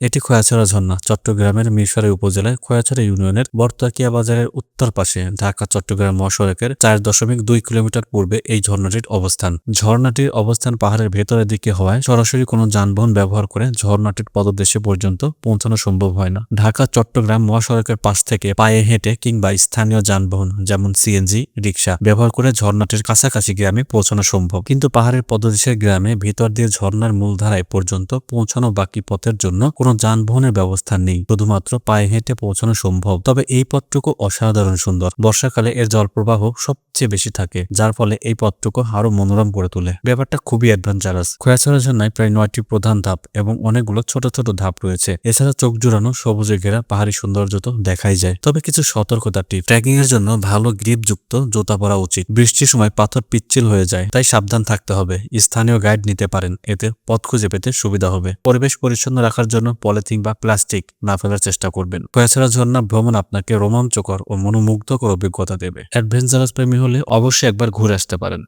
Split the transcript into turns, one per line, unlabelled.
এটি খোয়াছড়া ঝর্ণা চট্টগ্রামের মিরসরাই উপজেলায় খোয়াছড়া ইউনিয়নের বর্তাকিয়া বাজারের উত্তর পাশে ঢাকা চট্টগ্রাম মহাসড়কের 4.2 কিলোমিটার পূর্বে এই ঝর্ণাটির অবস্থান। ঝর্ণাটির অবস্থান পাহাড়ের ভেতরের দিকে হওয়ায় সরাসরি কোনো যানবাহন ব্যবহার করে ঝর্ণাটির পদদেশে পর্যন্ত পৌঁছানো সম্ভব হয় না। ঢাকা চট্টগ্রাম মহাসড়কের পাশ থেকে পায়ে হেঁটে কিংবা স্থানীয় যানবাহন যেমন সিএনজি, রিক্সা ব্যবহার করে ঝর্ণাটির কাছাকাছি গ্রামে পৌঁছানো সম্ভব। কিন্তু পাহাড়ের পদদেশের গ্রামে ভিতর দিয়ে ঝর্ণার মূলধারায় পর্যন্ত পৌঁছানো বাকি পথের জন্য কোনো যানবাহনের ব্যবস্থা নেই, শুধুমাত্র পায়ে হেঁটে পৌঁছানো সম্ভব। তবে এই পথটুকু অসাধারণ সুন্দর। বর্ষাকালে এর জলপ্রবাহ সবচেয়ে বেশি থাকে, যার ফলে এই পথটুকু আরো মনোরম করে তোলে। ব্যাপারটা খুবই অ্যাডভেঞ্চারাস। খোয়াছড়া ঝর্ণায় প্রায় 9টি প্রধান ধাপ এবং অনেকগুলো ছোট ছোট ধাপ রয়েছে। এছাড়া চোখ জুড়ানো সবুজে ঘেরা পাহাড়ি সৌন্দর্য তো দেখাই যায়। তবে কিছু সতর্কতা টিপ: ট্রেকিং এর জন্য ভালো গ্রিপ যুক্ত জুতা পরা উচিত। বৃষ্টির সময় পাথর পিচ্ছিল হয়ে যায়, তাই সাবধান থাকতে হবে। স্থানীয় গাইড নিতে পারেন, এতে পথ খুঁজে পেতে সুবিধা হবে। পরিবেশ পরিচ্ছন্ন রাখার জন্য পলিথিন বা প্লাস্টিক না ফেলার চেষ্টা করবেন। খোয়াছড়া ঝর্ণা ভ্রমণ আপনাকে রোমাঞ্চকর ও মনোমুগ্ধকর অভিজ্ঞতা দেবে। অ্যাডভেঞ্চারাস প্রেমী হলে অবশ্যই একবার ঘুরে আসতে পারেন।